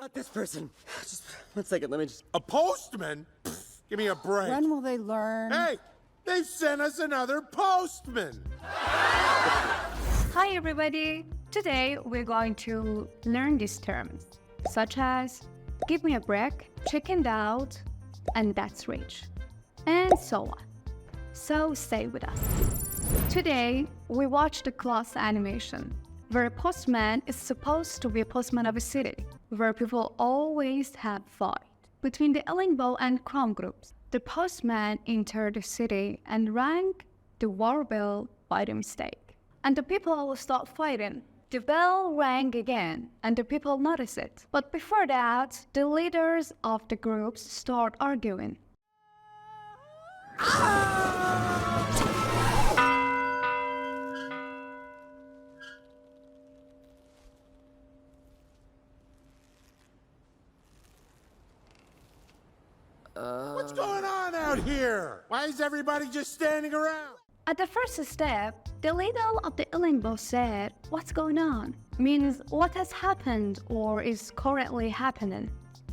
Not this person. Just 1 second, let me just... A postman? Pfft, give me a break. When will they learn? Hey, they've sent us another postman. Hi everybody! Today we're going to learn these terms, such as give me a break, chickened out, and that's rich, and so on. So stay with us. Today we watched the Klaus animation, where a postman is supposed to be a postman of a city, where people always have fight between the Illingbo and Crom groups. The postman entered the city and rang the war bell by the mistake, and the people start fighting. The bell rang again, and the people notice it. But before that, the leaders of the groups start arguing. What's going on out here? Why is everybody just standing around? At the first step, the leader of the Illingbo said, "What's going on?" means what has happened or is currently happening.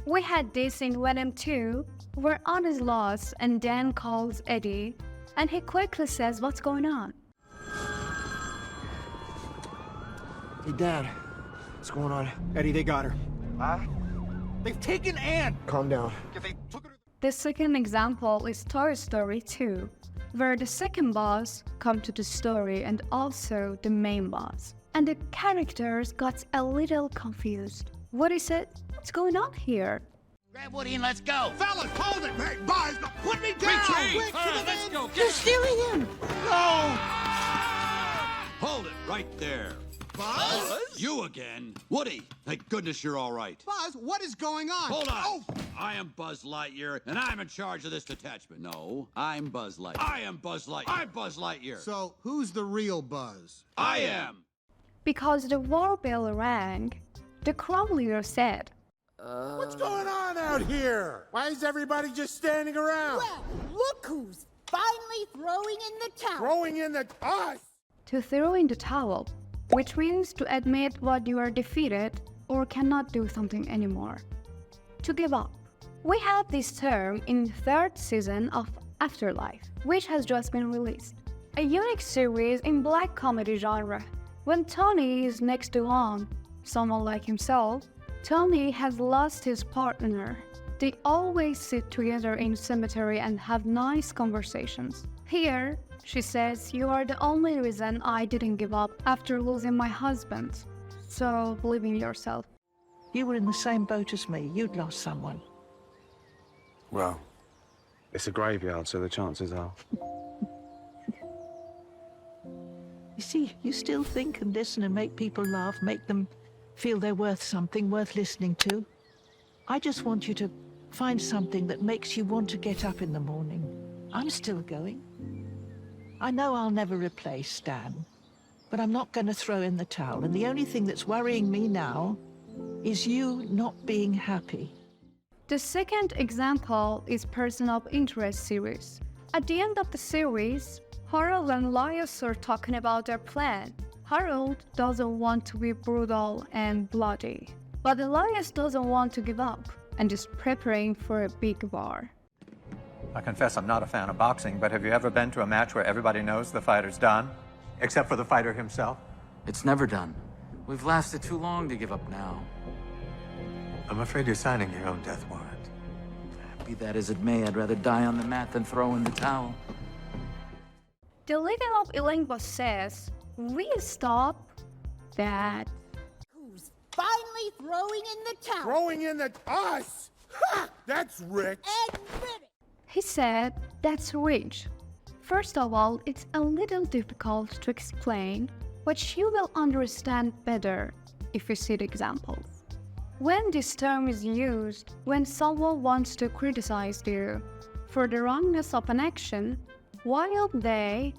We had this in Venom 2, where Ann is lost and Dan calls Eddie, and he quickly says, "What's going on?" Hey, Dad. What's going on? Eddie, they got her. Huh? They've taken Ann! Calm down. They took her. The second example is Toy Story 2, where the second boss comes to the story and also the main boss. And the characters got a little confused. What is it? What's going on here? Grab Woody and let's go. Fellas, hold it! Hey, boys, put me down! Retreat! Quick, Let's go. You're stealing him! No! Hold it right there. Buzz? You again. Woody, thank goodness you're all right. Buzz, what is going on? Hold on. Oh, I am Buzz Lightyear, and I'm in charge of this detachment. No, I'm Buzz Lightyear. I am Buzz Lightyear. I'm Buzz Lightyear. so who's the real Buzz? I am. Because the war bell rang, the Crom leader said, What's going on out here? Why is everybody just standing around? Well, look who's finally throwing in the towel. Throwing in the... us! to throw in the towel, which means to admit what you are defeated or cannot do something anymore. To give up. We have this term in third season of Afterlife, which has just been released. A unique series in black comedy genre. When Tony is next to Lon, someone like himself, Tony has lost his partner. They always sit together in cemetery and have nice conversations. Here, she says, "You are the only reason I didn't give up after losing my husband. So believe in yourself." You were in the same boat as me. You'd lost someone. Well, it's a graveyard, so the chances are. You see, you still think and listen and make people laugh, make them feel they're worth something, worth listening to. I just want you to find something that makes you want to get up in the morning. I'm still going. I know I'll never replace Stan, but I'm not going to throw in the towel. And the only thing that's worrying me now is you not being happy. The second example is Person of Interest series. At the end of the series, Harold and Elias are talking about their plan. Harold doesn't want to be brutal and bloody, but Elias doesn't want to give up and is preparing for a big war. I confess I'm not a fan of boxing, but have you ever been to a match where everybody knows the fighter's done? Except for the fighter himself? It's never done. We've lasted too long to give up now. I'm afraid you're signing your own death warrant. Be that as it may, I'd rather die on the mat than throw in the towel. The leader of Illingbo says, "We stop that." Who's finally throwing in the towel. Throwing in the... us! Ha! That's rich! Admit it. He said, "That's rich." First of all, it's a little difficult to explain, but you will understand better if you see the examples. When this term is used, when someone wants to criticize you for the wrongness of an action, while they,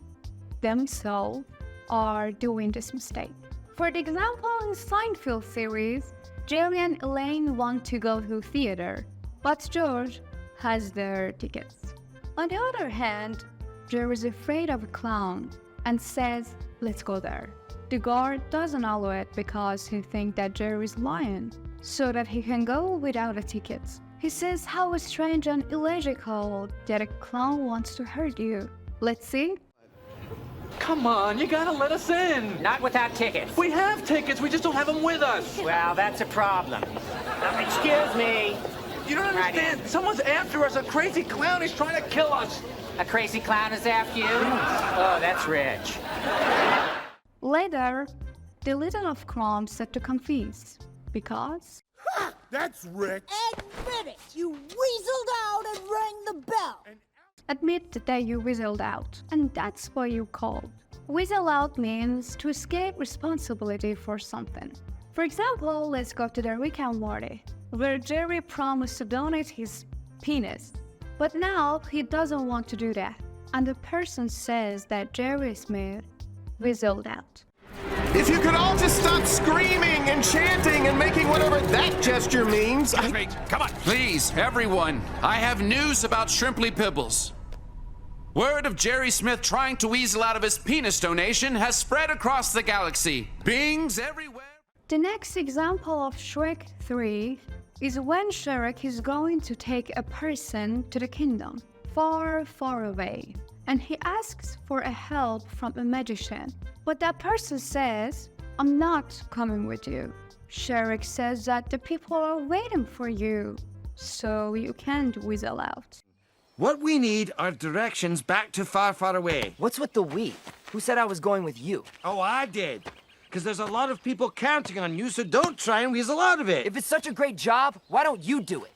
themselves, are doing this mistake. For the example in Seinfeld series, Jerry and Elaine want to go to theater, but George has their tickets. On the other hand, Jerry is afraid of a clown and says, "Let's go there." The guard doesn't allow it because he thinks that Jerry is lying. so that he can go without a ticket. He says how strange and illogical that a clown wants to hurt you. Let's see. Come on, you gotta let us in. Not without tickets. We have tickets, we just don't have them with us. Well, that's a problem. Excuse me. You don't understand. Someone's after us. A crazy clown is trying to kill us. A crazy clown is after you? Oh, that's rich. Later, the leader of Crom said to confess because... Ha! That's rich. Admit it. You weaseled out and rang the bell. Admit that you weaseled out, and that's what you called. Weasel out means to escape responsibility for something. For example, let's go to the Rick and Morty, where Jerry promised to donate his penis. But now he doesn't want to do that, and the person says that Jerry Smith weaseled out. If you could all just stop screaming and chanting and making whatever that gesture means. Come on. Please, everyone, I have news about Shrimply Pibbles. Word of Jerry Smith trying to weasel out of his penis donation has spread across the galaxy. Bings everywhere. The next example of Shrek 3 is when Shrek is going to take a person to the kingdom, far, far away, and he asks for a help from a magician. But that person says, "I'm not coming with you." Shrek says that the people are waiting for you, so you can't weasel out. What we need are directions back to far, far away. What's with the we? Who said I was going with you? Oh, I did. Because there's a lot of people counting on you, so don't try and weasel out of it. If it's such a great job, why don't you do it?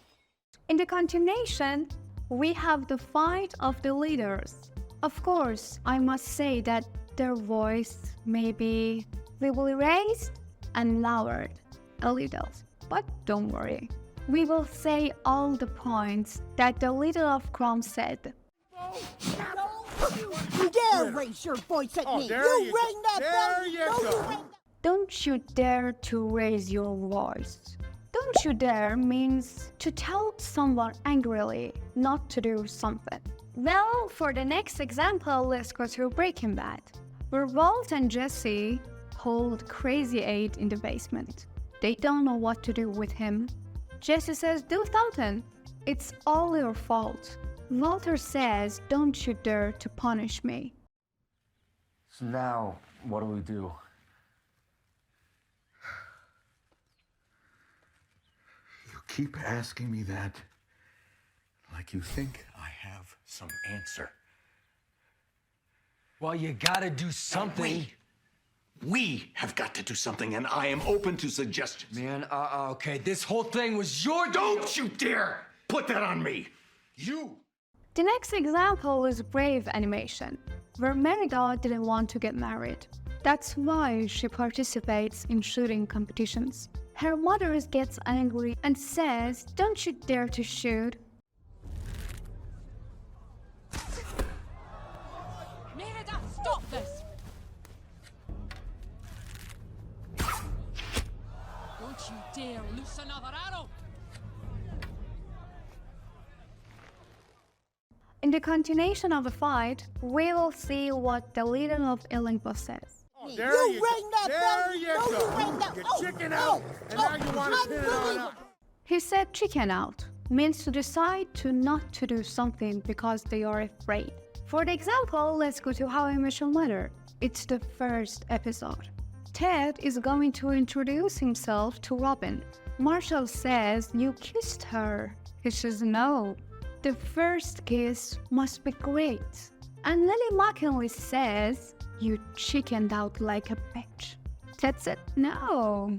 In the continuation, we have the fight of the leaders. Of course, I must say that their voice may be little raised and lowered a little, but don't worry. We will say all the points that the leader of Crom said. You dare raise your voice at me! You rang that bell! There you go! Don't you dare to raise your voice. Don't you dare means to tell someone angrily not to do something. Well, for the next example, let's go to Breaking Bad, where Walt and Jesse hold Crazy 8 in the basement. They don't know what to do with him. Jesse says, "Do something. It's all your fault." Walter says, "Don't you dare to punish me." So now, what do we do? You keep asking me that like you think I have some answer. Well, you gotta do something. We have got to do something, and I am open to suggestions. Man, okay, this whole thing was your deal. Don't you dare put that on me! You! The next example is Brave animation, where Merida didn't want to get married. That's why she participates in shooting competitions. Her mother gets angry and says, "Don't you dare to shoot." Merida, stop this! Don't you dare loose another arrow! In the continuation of the fight, we will see what the leader of Illingworth says. Oh, there you rang that bell! There you go! You rang that... You chicken out! And now you want to pin it on up. He said chicken out means to decide to not to do something because they are afraid. For the example, let's go to How I Met Your Mother. It's the first episode. Ted is going to introduce himself to Robin. Marshall says, "You kissed her." He says, "No. The first kiss must be great." And Lily mockingly says, "You chickened out like a bitch." Ted said, "No."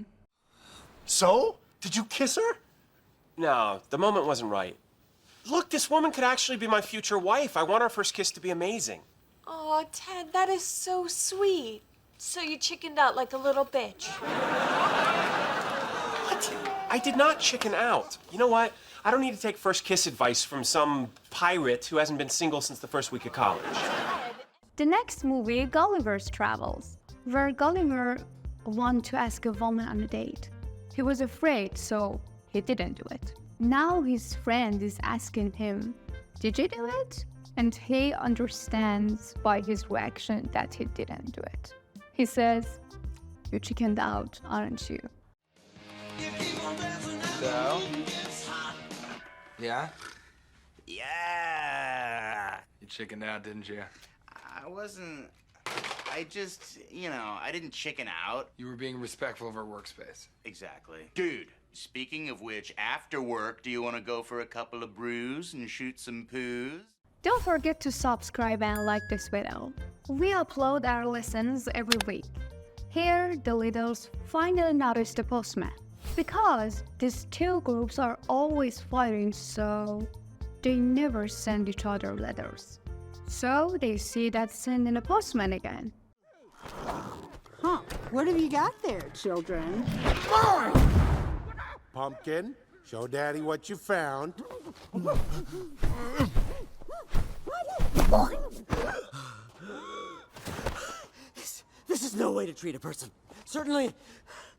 So? Did you kiss her? No, the moment wasn't right. Look, this woman could actually be my future wife. I want our first kiss to be amazing. Oh, Ted, that is so sweet. So you chickened out like a little bitch. What? I did not chicken out. You know what? I don't need to take first kiss advice from some pirate who hasn't been single since the first week of college. The next movie, Gulliver's Travels, where Gulliver wanted to ask a woman on a date. He was afraid, so he didn't do it. Now his friend is asking him, "Did you do it?" And he understands by his reaction that he didn't do it. He says, "You chickened out, aren't you?" You keep on So? Yeah? Yeah. You chickened out, didn't you? I wasn't. I just, I didn't chicken out. You were being respectful of our workspace. Exactly. Dude, speaking of which, after work, do you want to go for a couple of brews and shoot some poos? Don't forget to subscribe and like this video. We upload our lessons every week. Here, the littles finally noticed the postman. Because these two groups are always fighting, so they never send each other letters. So they see that sending a postman again. Huh. What have you got there, children? Pumpkin, show Daddy what you found. This is no way to treat a person. Certainly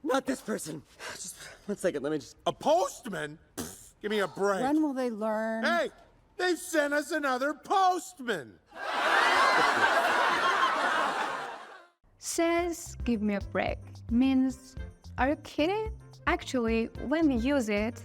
not this person. Just 1 second, let me just... A postman? Pfft, give me a break. When will they learn? Hey, they've sent us another postman. Says, give me a break, means, are you kidding? Actually, when we use it,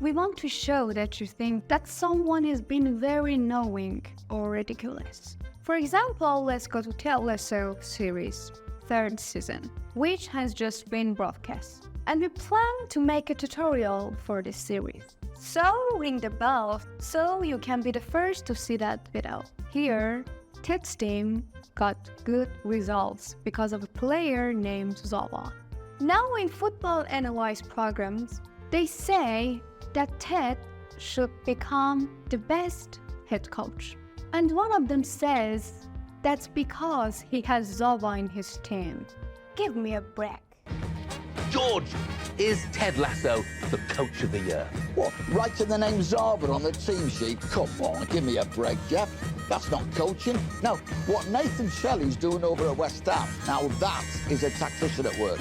we want to show that you think that someone is being very knowing or ridiculous. For example, let's go to Ted Lasso series, 3rd season, which has just been broadcast. And we plan to make a tutorial for this series. So ring the bell so you can be the first to see that video. Here, Ted's team got good results because of a player named Zava. Now in football analyze programs, they say that Ted should become the best head coach. And one of them says that's because he has Zava in his team. Give me a break. George, is Ted Lasso the coach of the year? What, writing the name Zava on the team sheet? Come on, give me a break, Jeff. That's not coaching. No, what Nathan Shelley's doing over at West Ham, now that is a tactician at work.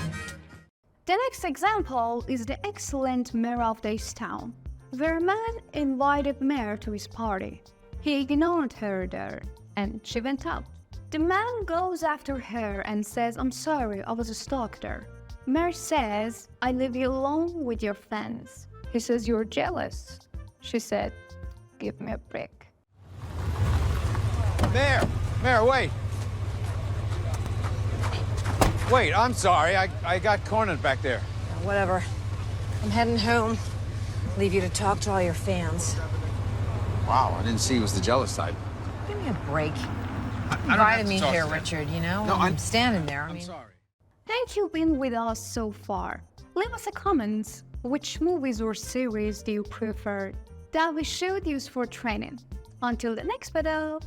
The next example is the excellent mayor of this town, where a man invited Mayor to his party. He ignored her there, and she went out. The man goes after her and says, I'm sorry, I was a stalker. Mayor says, I leave you alone with your fans. He says, you're jealous. She said, give me a break. Mayor, wait. Wait, I'm sorry. I got cornered back there. Whatever. I'm heading home. Leave you to talk to all your fans. Wow, I didn't see he was the jealous type. Give me a break. You invited me here, Richard, No, I'm standing there. I'm sorry. Thank you for being with us so far. Leave us a comment. Which movies or series do you prefer that we should use for training? Until the next video.